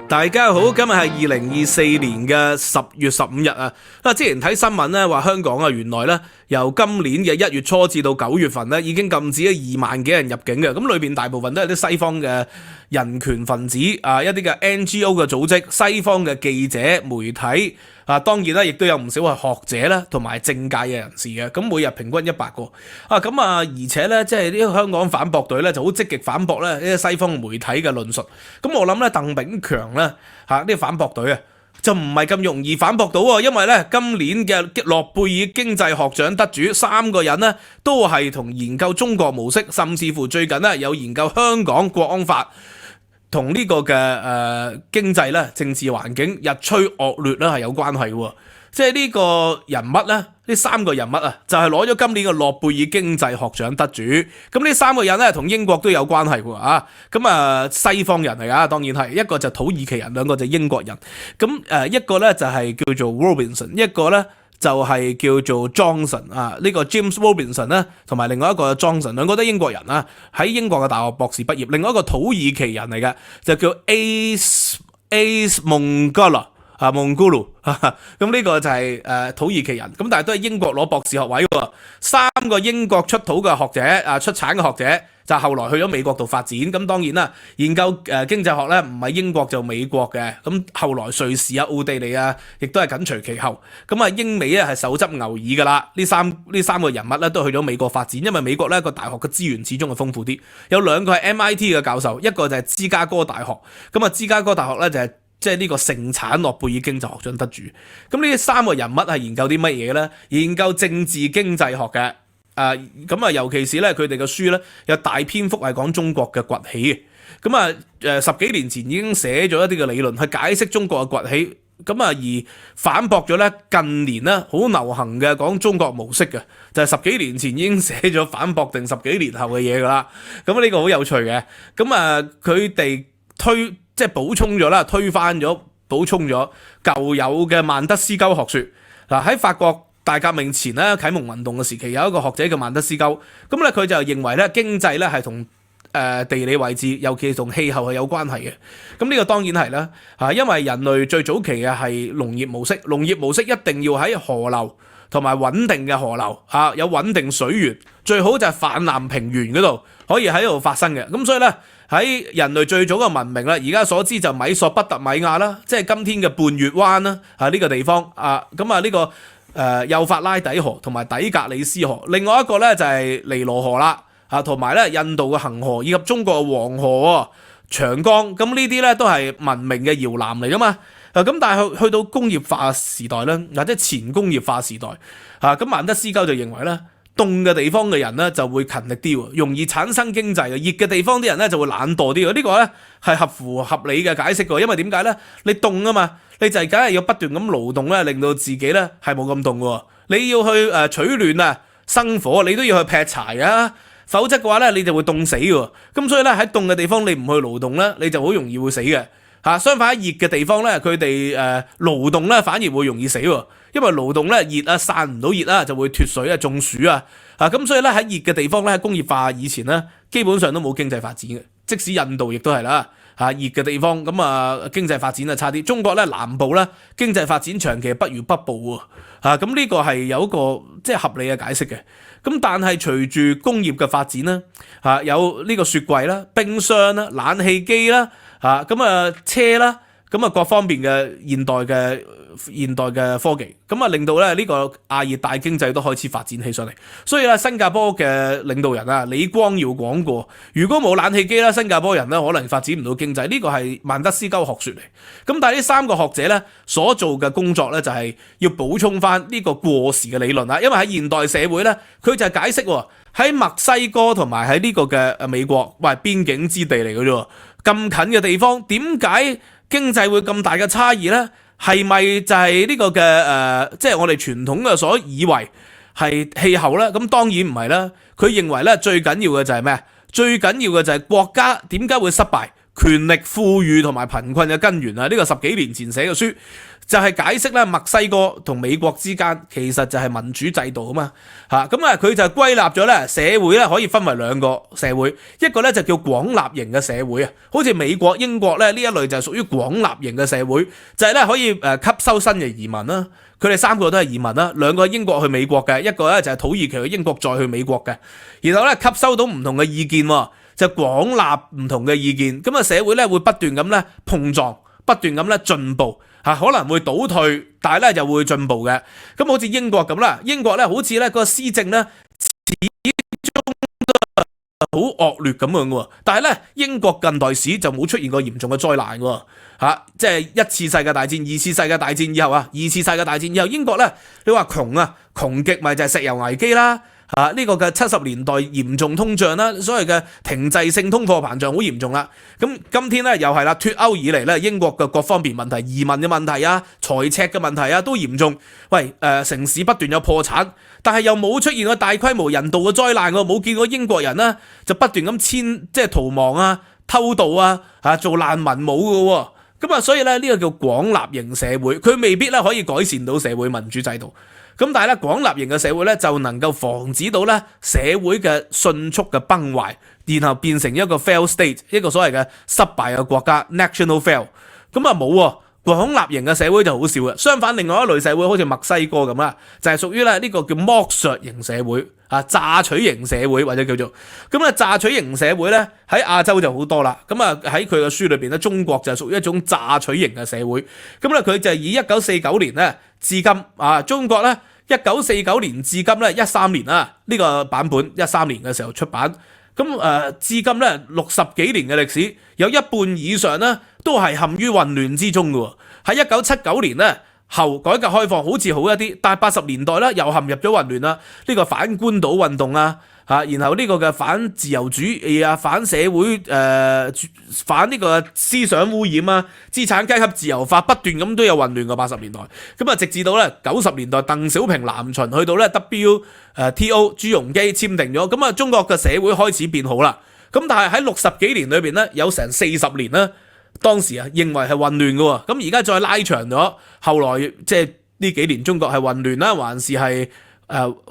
大家好，今日係2024年嘅10月15日啊！之前睇新聞咧話香港啊，原來咧由今年嘅1月初至到9月份咧，已經禁止咗2萬幾人入境嘅。咁裏邊大部分都係啲西方嘅人權分子啊，一啲嘅 NGO 嘅組織，西方嘅記者、媒體啊，當然啦，亦都有唔少係學者啦，同埋政界嘅人士嘅。咁每日平均100個啊，咁啊，而且咧即係呢個香港反駁隊咧就好積極反駁咧呢啲西方媒體嘅論述。咁我諗咧鄧炳強咧呢個反駁隊啊，就唔係咁容易反駁到喎，因為咧今年嘅諾貝爾經濟學獎得主3個人呢，都係同研究中國模式，甚至乎最近呢有研究香港國安法同呢個嘅經濟咧政治環境日趨惡劣咧係有關係嘅。即係呢個人物咧，呢3個人物啊，就係攞咗今年嘅諾貝爾經濟學獎得主。咁呢3個人咧，同英國都有關係喎啊！咁啊，西方人嚟噶，當然係一個就土耳其人，兩個就英國人。咁一個咧就係叫做 Robinson， 一個咧就係叫做 Johnson 啊。呢個 James Robinson 咧，同埋另外一個 Johnson， 兩個都英國人啊，喺英國嘅大學博士畢業。另外一個土耳其人嚟嘅，就叫 Ace Mongala。蒙古魯，咁呢個就係土耳其人，咁但係都係英國攞博士學位喎。3個英國出土嘅學者出產嘅學者就後來去咗美國度發展。咁當然啦，研究經濟學咧唔係英國就美國嘅，咁後來瑞士啊、奧地利啊，亦都係緊隨其後。咁啊英美咧係手執牛耳噶啦，呢三個人物咧都去咗美國發展，因為美國咧個大學嘅資源始終係豐富啲。有2個係 MIT 嘅教授，一個就係芝加哥大學。咁啊芝加哥大學咧就係即係呢個盛產諾貝爾經濟學獎得主。咁呢3個人物係研究啲乜嘢呢？研究政治經濟學嘅。咁啊，尤其是咧佢哋嘅書咧有大篇幅係講中國嘅崛起嘅。咁啊10幾年前已經寫咗一啲嘅理論去解釋中國嘅崛起。咁啊而反駁咗咧近年咧好流行嘅講中國模式嘅，就係10幾年前已經寫咗反駁定10幾年後嘅嘢噶啦。咁呢個好有趣嘅。咁啊佢哋即係補充咗啦，推翻咗、補充咗舊有嘅曼德斯鳩學說。嗱，喺法國大革命前咧，啟蒙運動嘅時期，有一個學者叫曼德斯鳩。咁咧佢就認為咧經濟咧係同地理位置，尤其係同氣候係有關係嘅。咁呢個當然係啦，因為人類最早期嘅係農業模式，農業模式一定要喺河流同埋穩定嘅河流有穩定水源，最好就係泛濫平原嗰度可以喺度發生嘅。咁所以咧喺人類最早嘅文明啦，而家所知就米索不達米亞啦，即係今天嘅半月灣啦呢個地方咁呢個幼發拉底河同埋底格里斯河，另外一個咧就係尼羅河啦同埋咧印度嘅恒河以及中國嘅黃河、長江。咁呢啲咧都係文明嘅搖籃嚟噶嘛。咁但係去到工業化時代咧，或者前工業化時代咁曼德斯鳩就認為咧，凍嘅地方嘅人咧就會勤力啲，容易產生經濟嘅；熱嘅地方啲人咧就會懶惰啲。呢個咧係合理嘅解釋嘅，因為點解咧？你凍啊嘛，你就梗係要不斷咁勞動咧，令到自己咧係冇咁凍嘅。你要去取暖啊、生火，你都要去劈柴啊，否則嘅話咧你就會凍死嘅。咁所以咧喺凍嘅地方你唔去勞動咧，你就好容易會死嘅。相反喺熱嘅地方咧，佢哋勞動咧反而會容易死喎，因為勞動咧熱散唔到熱啦，就會脫水中暑咁所以咧喺熱嘅地方咧，喺工業化以前咧，基本上都冇經濟發展嘅。即使印度亦都係啦，熱嘅地方咁經濟發展就差啲。中國咧南部咧經濟發展長期不如北部喎，咁呢個係有一個即係合理嘅解釋嘅。咁但係隨住工業嘅發展咧，有呢個雪櫃啦、冰箱啦、冷氣機啦。車啦，各方面嘅現代嘅科技，令到咧呢個亞熱帶經濟都開始發展起上嚟。所以咧，新加坡嘅領導人李光耀講過，如果冇冷氣機啦，新加坡人咧可能發展唔到經濟。呢個係曼德斯鳩學說嚟。咁但係呢3個學者咧所做嘅工作咧就係要補充翻呢個過時嘅理論啦。因為喺現代社會咧，佢就係解釋喺墨西哥同埋喺呢個嘅美國，邊境之地嚟嘅啫。咁近嘅地方，點解經濟會咁大嘅差異呢？係咪就係呢個嘅即係我哋傳統嘅所以為係氣候呢？咁當然唔係啦。佢認為咧最緊要嘅就係咩？最緊要嘅就係國家點解會失敗？權力富裕同埋貧困嘅根源啊！呢個10幾年前寫嘅書就係解釋咧墨西哥同美國之間其實就係民主制度啊嘛嚇，咁啊佢就歸納咗咧社會咧可以分為兩個社會，一個咧就叫廣納型嘅社會啊，好似美國、英國咧呢一類就係屬於廣納型嘅社會，就係咧可以吸收新嘅移民啦。佢哋3個都係移民啦，兩個英國去美國嘅，一個咧就係土耳其去英國再去美國嘅，然後咧吸收到唔同嘅意見，就廣納唔同嘅意見，咁啊社會咧會不斷咁咧碰撞，不斷咁咧進步嚇，可能會倒退，但係咧就會進步嘅。咁好似英國咁啦，英國咧好似咧個施政咧始終都好惡劣咁樣嘅，但係咧英國近代史就冇出現過嚴重嘅災難喎嚇，即係一次世界大戰、二次世界大戰以後啊，二次世界大戰以後英國咧，你話窮極咪就係石油危機啦。呢個嘅70年代嚴重通脹啦，所謂嘅停滯性通貨膨脹好嚴重啦。咁今天咧又係啦，脫歐以嚟咧，英國嘅各方面問題、移民嘅問題啊、財赤嘅問題啊都嚴重。喂，城市不斷有破產，但係又冇出現過大規模人道嘅災難，我冇見過英國人啦就不斷咁即係逃亡啊、偷渡啊、做難民冇嘅。咁啊，所以咧呢個叫廣納型社會，佢未必咧可以改善到社會民主制度。咁但係咧廣納型嘅社會咧就能夠防止到咧社會嘅迅速嘅崩壞，然後變成一個 fail state， 一個所謂嘅失敗嘅國家 national fail。咁啊冇喎，廣納型嘅社會就好少嘅。相反，另外一類社會好似墨西哥咁啦，就係屬於咧呢個叫剝削型社會啊，榨取型社會或者叫做咁啊。榨取型社會咧喺亞洲就好多啦。咁啊喺佢嘅書裏邊咧，中國就屬於一種榨取型嘅社會。咁咧佢就以1949年咧至今啊，中國咧1949年至今咧13年啦，呢個版本13年嘅時候出版。咁至今咧60幾年嘅歷史，有一半以上咧都係陷於混亂之中嘅。喺1979年咧後改革開放好似好一啲，但係80年代咧又陷入咗混亂啦。呢個反官倒運動啊，然後呢個嘅反自由主義啊、反社會反呢個思想污染啊、資產階級自由化，不斷咁都有混亂過80年代。咁啊，直至到咧90年代鄧小平南巡去到咧 WTO 朱鎔基簽訂咗，咁啊中國嘅社會開始變好啦。咁但係喺60幾年裏邊咧，有成40年啦，當時認為係混亂嘅。咁而家再拉長咗，後來即係呢幾年中國係混亂啦，還是係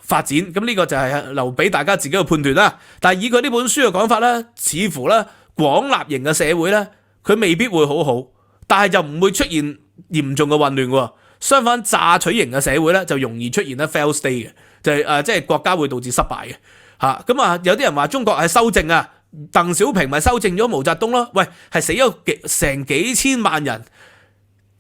發展？咁呢個就係留俾大家自己去判斷啦。但係以佢呢本書嘅講法咧，似乎咧廣納型嘅社會咧，佢未必會好好，但係就唔會出現嚴重嘅混亂喎。相反，榨取型嘅社會咧就容易出現咧 fail state 嘅，就係即係國家會導致失敗嘅嚇。咁啊，有啲人話中國係修正啊，鄧小平咪修正咗毛澤東咯？喂，係死咗成幾千萬人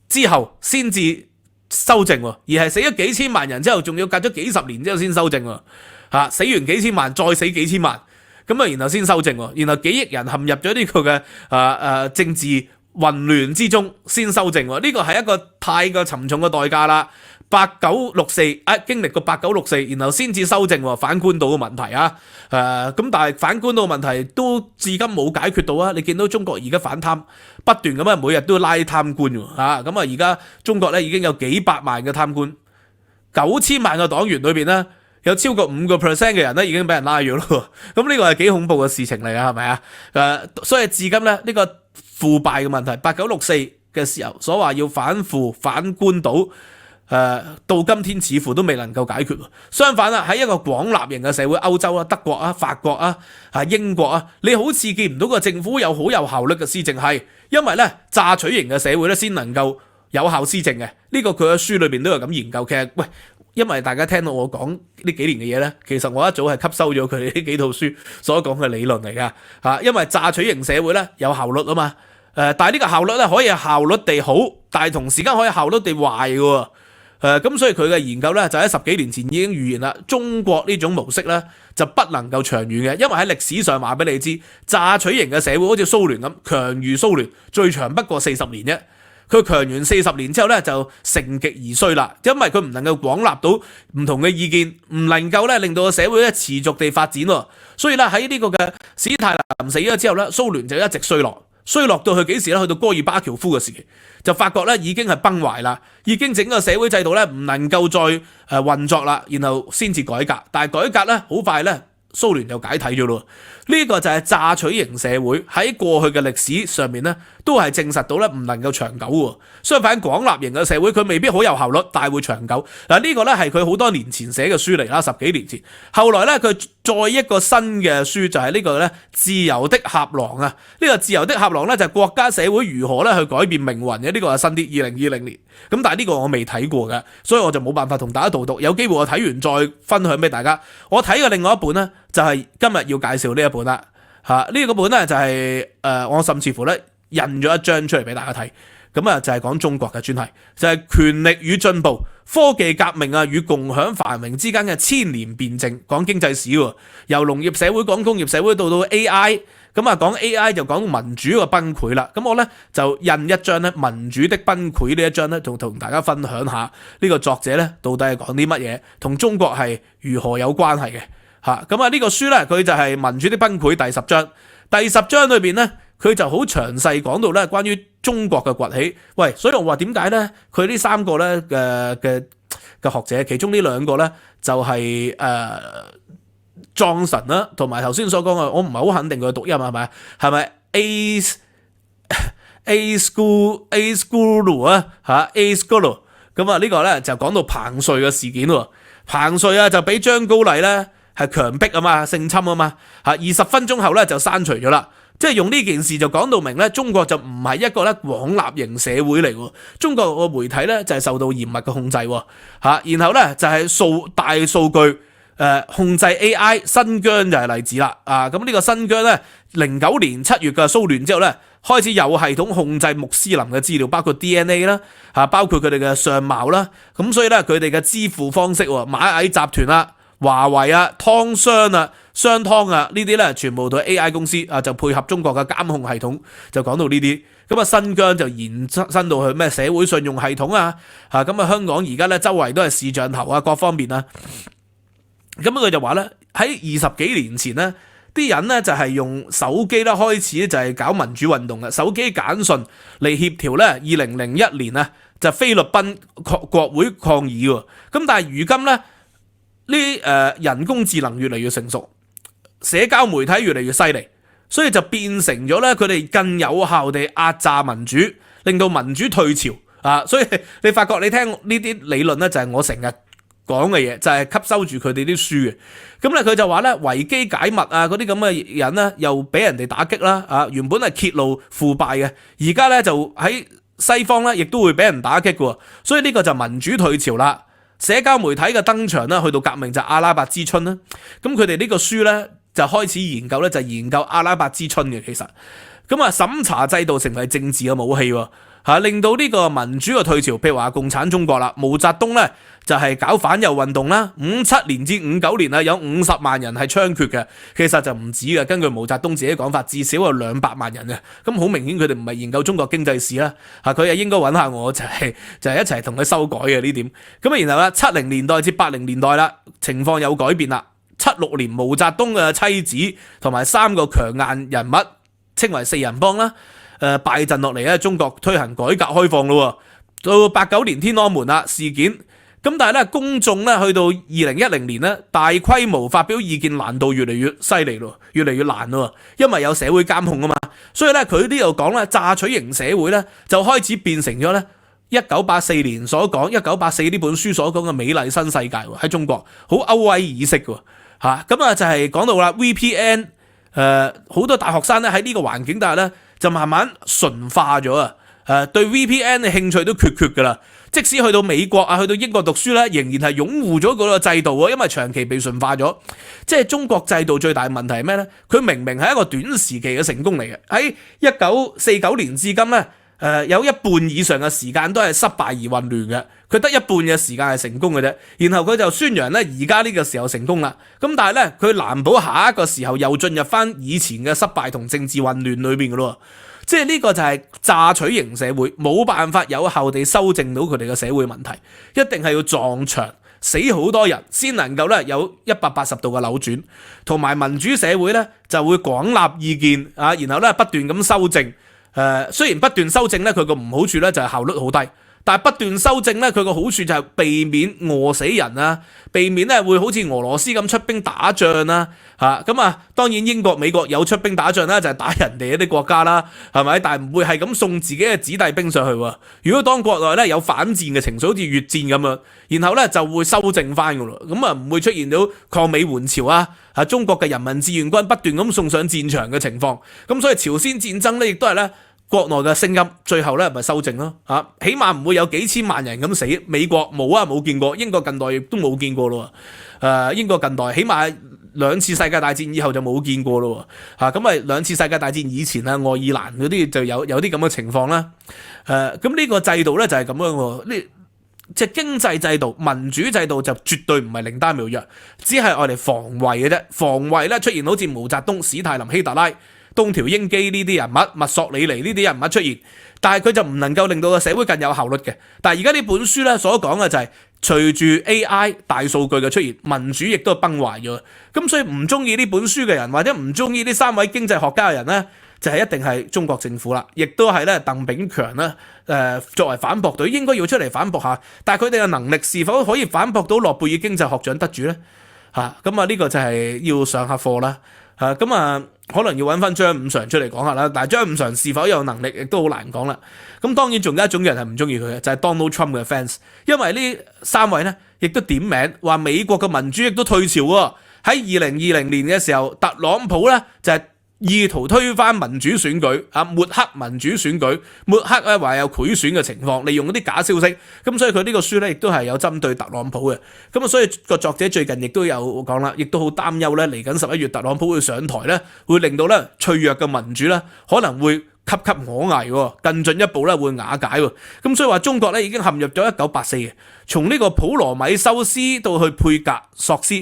之後先至修正，而係死咗幾千萬人之後，仲要隔咗幾十年之後先修正喎。死完幾千萬，再死幾千萬，咁啊，然後先修正，然後幾億人陷入咗呢個嘅政治混亂之中先修正，呢個係一個太過沉重嘅代價啦。8964經歷過8964，然後先至修正反官倒嘅問題啊。咁但係反官倒嘅問題都至今冇解決到啊。你見到中國而家反貪不斷咁每日都拉貪官咁啊，而家中國咧已經有幾百萬嘅貪官，9000萬嘅黨員裏邊咧有超過5%嘅人咧已經俾人拉咗咯。咁呢個係幾恐怖嘅事情嚟啊，係咪啊？所以至今咧呢個腐敗嘅問題，8964嘅時候所話要反腐反官倒。到今天似乎都未能夠解決。相反啦，喺一個廣納型嘅社會，歐洲啊、德國啊、法國啊、英國啊，你好似見唔到個政府有好有效率嘅施政，係因為咧榨取型嘅社會咧先能夠有效施政嘅。呢個佢嘅書裏邊都有咁研究。其實喂，因為大家聽到我講呢幾年嘅嘢咧，其實我一早係吸收咗佢哋呢幾套書所講嘅理論嚟噶。因為榨取型社會咧有效率啊嘛。但係呢個效率咧可以效率地好，但係同時間可以效率地壞嘅。咁所以佢嘅研究咧就喺10幾年前已經預言啦，中國呢種模式咧就不能夠長遠嘅，因為喺歷史上話俾你知，榨取型嘅社會好似蘇聯咁，強如蘇聯，最長不過40年啫。佢強完40年之後咧就盛極而衰啦，因為佢唔能夠廣納到唔同嘅意見，唔能夠咧令到個社會咧持續地發展喎。所以咧喺呢個嘅史太林死咗之後咧，蘇聯就一直衰落到去幾時咧？去到戈爾巴喬夫嘅時期，就發覺咧已經係崩壞啦，已經整個社會制度咧唔能夠再運作啦，然後先至改革。但係改革咧好快咧蘇聯就解體咗咯。呢個就係榨取型社會喺過去嘅歷史上面咧，都係證實到咧唔能夠長久喎。相反，廣納型嘅社會佢未必好有效率，但係會長久。嗱，呢個咧係佢好多年前寫嘅書嚟啦，10幾年前。後來咧佢再一個新嘅書就係呢個咧自由的俠狼啊。呢個自由的俠狼咧就係國家社會如何咧去改變命運嘅。呢個係新啲2020年。咁但係呢個我未睇過嘅，所以我就冇辦法同大家導讀。有機會我睇完再分享俾大家。我睇嘅另外一本咧就係今日要介紹呢一本啦。呢個本咧就係我甚至乎咧印咗一張出嚟俾大家睇。咁啊就係講中國嘅專題，就係權力與進步、科技革命啊與共享繁榮之間嘅千年辯證，講經濟史喎。由農業社會講工業社會到 AI。咁啊，講 AI 就講民主嘅崩潰啦。咁我咧就印一張咧民主的崩潰呢一張咧，同大家分享下呢個作者咧到底係講啲乜嘢，同中國係如何有關係嘅嚇。咁啊呢個書咧佢就係民主的崩潰第10章。第10章裏邊咧佢就好詳細講到咧關於中國嘅崛起。喂，所以我話點解咧佢呢3個咧嘅學者，其中呢2個咧就係Johnson 啦，同埋頭先所講嘅，我唔係好肯定佢嘅讀音係咪？係咪 A school 啊嚇 A school 咁啊？呢個咧就講到彭帥嘅事件喎。彭帥啊就俾張高麗咧係強迫啊嘛，性侵啊嘛嚇。20分鐘後咧就刪除咗啦。即係用呢件事就講到明咧，中國就唔係一個咧廣納型社會嚟喎。中國個媒體咧就係受到嚴密嘅控制喎嚇。然後咧就係大數據。控制 AI， 新疆就係例子啦。咁呢個新疆咧，09年7月嘅騷亂之後咧，開始有系統控制穆斯林嘅資料，包括 DNA 啦，包括佢哋嘅相貌啦。咁所以咧，佢哋嘅支付方式，螞蟻集團啊、華為啊、湯商啊、商湯啊呢啲咧，全部都係 AI 公司就配合中國嘅監控系統，就講到呢啲。咁啊，新疆就延伸到去咩社會信用系統啊。咁啊，香港而家咧周圍都係視像頭啊，各方面啊。咁佢就話咧，喺20幾年前咧，啲人咧就係用手機咧開始就係搞民主運動嘅，手機簡訊嚟協調咧。2001年啊，就菲律賓國會抗議喎。咁但係如今咧，呢人工智能越嚟越成熟，社交媒體越嚟越犀利，所以就變成咗咧佢哋更有效地壓榨民主，令到民主退潮啊！所以你發覺你聽呢啲理論咧，就係我成日講嘅嘢，就係吸收住佢哋啲書嘅。咁咧佢就話咧維基解密啊嗰啲咁嘅人咧又俾人哋打擊啦。原本係揭露腐敗嘅，而家咧就喺西方咧亦都會俾人打擊嘅。所以呢個就民主退潮啦。社交媒體嘅登場啦，去到革命就阿拉伯之春啦。咁佢哋呢個書咧就開始研究咧，就研究阿拉伯之春嘅其實。咁啊審查制度成為政治嘅武器喎。令到呢個民主嘅退潮，譬如話共產中國啦，毛澤東咧就係搞反右運動啦，57年至59年啊有50萬人係槍決嘅，其實就唔止嘅。根據毛澤東自己講法，至少有200萬人嘅。咁好明顯佢哋唔係研究中國經濟史啦，佢係應該揾下我，就係一齊同佢修改嘅呢點。咁啊然後啦70年代至80年代啦，情況有改變啦。76年毛澤東嘅妻子同埋3個強硬人物，稱為4人幫啦。敗陣落嚟咧，中國推行改革開放咯。到89年天安門啦事件，咁但係咧公眾咧去到2010年咧，大規模發表意見難度越嚟越犀利咯，越嚟越難咯，因為有社會監控啊嘛。所以咧佢呢度講咧榨取型社會咧就開始變成咗咧1984年所講1984呢本書所講嘅美麗新世界喎，喺中國好歐威爾式嘅嚇。咁啊就係講到啦 VPN， 好多大學生咧喺呢個環境底下咧。就慢慢純化咗啊！對 VPN 嘅興趣都缺噶啦。即使去到美國啊，去到英國讀書咧，仍然係擁護咗嗰個制度啊，因為長期被純化咗。即係中國制度最大問題係咩咧？佢明明係一個短時期嘅成功嚟嘅。喺1949年至今咧，有一半以上嘅時間都係失敗而混亂嘅。佢得一半嘅時間係成功嘅啫。然後佢就宣揚咧，而家呢個時候成功啦。咁但係咧，佢難保下一個時候又進入翻以前嘅失敗同政治混亂裏邊嘅咯。即係呢個就係榨取型社會，冇辦法有效地修正到佢哋嘅社會問題，一定係要撞牆死好多人先能夠咧有180度嘅扭轉。同埋民主社會咧就會廣納意見然後咧不斷咁修正。雖然不斷修正咧，佢個唔好處咧就係效率好低。但係不斷修正咧，佢個好處就係避免餓死人啦，避免咧會好似俄羅斯咁出兵打仗啦。咁啊，當然英國、美國有出兵打仗啦，就係打人哋一啲國家啦，係咪？但係唔會係咁送自己嘅子弟兵上去喎。如果當國內咧有反戰嘅情緒，好似越戰咁樣，然後咧就會修正翻噶咯。咁啊唔會出現到抗美援朝啊，中國嘅人民志願軍不斷咁送上戰場嘅情況。咁所以朝鮮戰爭咧亦都係咧國內嘅聲音，最後咧咪修正咯。起碼唔會有幾千萬人咁死。美國冇見過，英國近代亦都冇見過咯。英國近代起碼2次世界大戰以後就冇見過咯。咁2次世界大戰以前啊，愛爾蘭嗰啲就有啲咁嘅情況啦。咁呢個制度咧就係咁樣喎。呢即係經濟制度、民主制度就絕對唔係靈丹妙藥，只係愛嚟防衛嘅啫。防衛咧出現好似毛澤東、史太林、希特拉、東條英機呢啲人物、墨索里尼呢啲人物出現，但係佢就唔能夠令到個社會更有效率嘅。但係而家呢本書咧所講嘅就係隨住 AI 大數據嘅出現，民主亦都崩壞咗。咁所以唔中意呢本書嘅人，或者唔中意呢3位經濟學家嘅人咧，就係一定係中國政府啦，亦都係咧鄧炳強咧作為反駁隊應該要出嚟反駁下，但係佢哋嘅能力是否可以反駁到諾貝爾經濟學獎得主咧？咁呢個就係要上下課啦。可能要揾翻張五常出嚟講下啦，但係張五常是否有能力亦都好難講啦。咁當然仲有一種人係唔中意佢嘅，就係 Donald Trump 嘅 fans， 因為呢3位咧亦都點名話美國嘅民主亦都退潮喎。喺2020年嘅時候，特朗普咧就係意圖推翻民主選舉，抹黑民主選舉，抹黑咧話有賄選嘅情況，利用嗰啲假消息。咁所以佢呢個書咧亦都係有針對特朗普嘅。咁所以個作者最近亦都有講啦，亦都好擔憂咧嚟緊11月特朗普會上台咧，會令到咧脆弱嘅民主咧可能會岌岌可危，更進一步咧會瓦解。咁所以話中國咧已經陷入咗1984嘅，從呢個普羅米修斯到去佩格索斯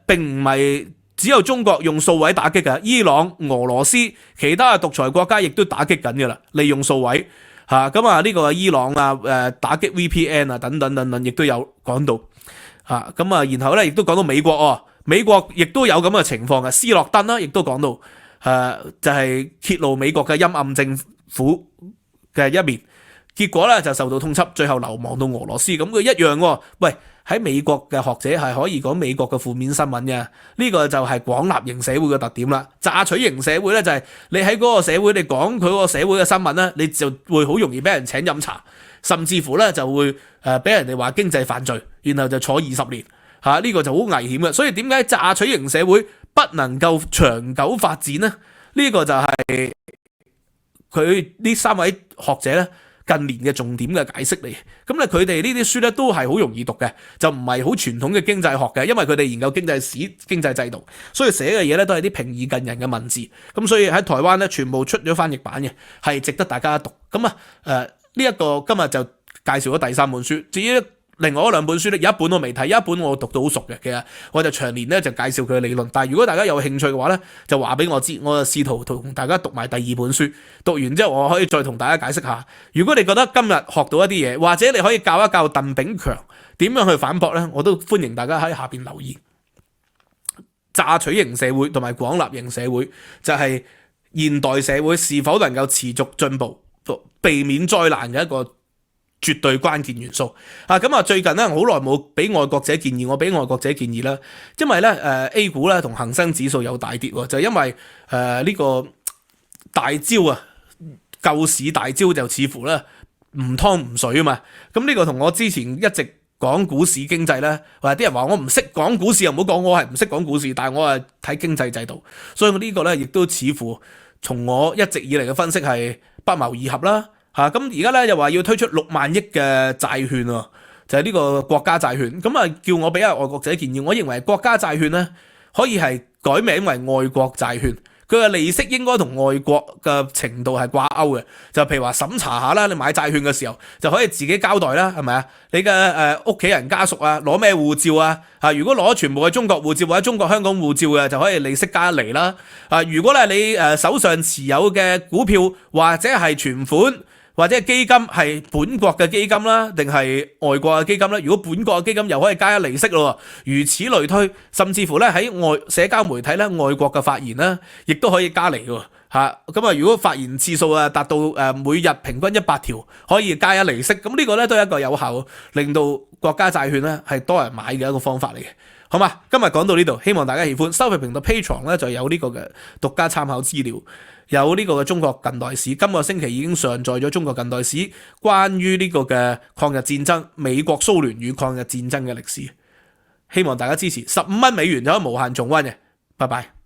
並唔係只有中國用數位打擊嘅，伊朗、俄羅斯其他嘅獨裁國家亦都打擊緊嘅啦，利用數位呢個伊朗打擊 VPN 等等，亦都有講到然後咧亦都講到美國美國亦都有咁嘅情況嘅，斯諾登啦亦都講到就係揭露美國嘅陰暗政府嘅一面，結果咧就受到通緝，最後流亡到俄羅斯。咁佢一樣喂。喺美國嘅學者係可以講美國嘅負面新聞嘅，呢個就係廣納型社會嘅特點啦。榨取型社會咧就係你喺嗰個社會你講佢個社會嘅新聞咧，你就會好容易俾人請飲茶，甚至乎咧就會俾人哋話經濟犯罪，然後就坐20年呢個就好危險嘅。所以點解榨取型社會不能夠長久發展呢？呢個就係佢呢3位學者咧近年嘅重點嘅解釋嚟。咁咧佢哋呢啲書咧都係好容易讀嘅，就唔係好傳統嘅經濟學嘅，因為佢哋研究經濟史、經濟制度，所以寫嘅嘢咧都係啲平易近人嘅文字。咁所以喺台灣咧全部出咗翻譯版嘅，係值得大家讀。咁呢一個今日就介紹咗第3本書，至於另外嗰2本書咧，有一本我未睇，有一本我讀到好熟嘅，其實我就長年咧就介紹佢嘅理論。但係如果大家有興趣嘅話咧，就話俾我知，我就試圖同大家讀埋第2本書，讀完之後我可以再同大家解釋下。如果你覺得今日學到一啲嘢，或者你可以教一教鄧炳強點樣去反駁咧，我都歡迎大家喺下邊留言。榨取型社會同埋廣納型社會就係現代社會是否能夠持續進步、避免災難嘅一個絕對關鍵元素最近咧好耐冇俾外國者建議，我俾外國者建議啦，因為咧A 股咧同恒生指數有大跌，就因為呢個大招救市大招就似乎咧唔湯唔水啊嘛。咁呢個同我之前一直講股市經濟咧，或者啲人話我唔識講股市，又唔好講我係唔識講股市，但係我係睇經濟制度，所以呢個咧亦都似乎從我一直以嚟嘅分析係不謀而合啦。咁而家咧又話要推出6萬億嘅債券喎，就係呢個國家債券。咁叫我俾下外國者建議，我認為國家債券咧可以係改名為外國債券，佢嘅利息應該同外國嘅程度係掛鈎嘅。就譬如話審查下啦，你買債券嘅時候就可以自己交代啦，係咪啊？你嘅屋企人家屬攞咩護照如果攞全部係中國護照或者中國香港護照嘅，就可以利息加1厘啦。如果咧你手上持有嘅股票或者係存款，或者基金係本國嘅基金啦，定係外國嘅基金咧？如果本國嘅基金又可以加一利息咯，如此類推，甚至乎咧喺社交媒體咧，外國嘅發言咧，亦都可以加嚟嘅嚇。咁啊，如果發言次數啊達到每日平均100條，可以加一利息，咁呢個咧都係一個有效令到國家債券咧係多人買嘅一個方法嚟嘅。好嘛，今日講到呢度，希望大家喜歡。收費頻道 Patreon 咧就有呢個嘅獨家參考資料，有呢個嘅中國近代史。今個星期已經上載咗中國近代史關於呢個嘅抗日戰爭、美國蘇聯與抗日戰爭嘅歷史。希望大家支持，15蚊美元就可以無限重溫嘅。拜拜。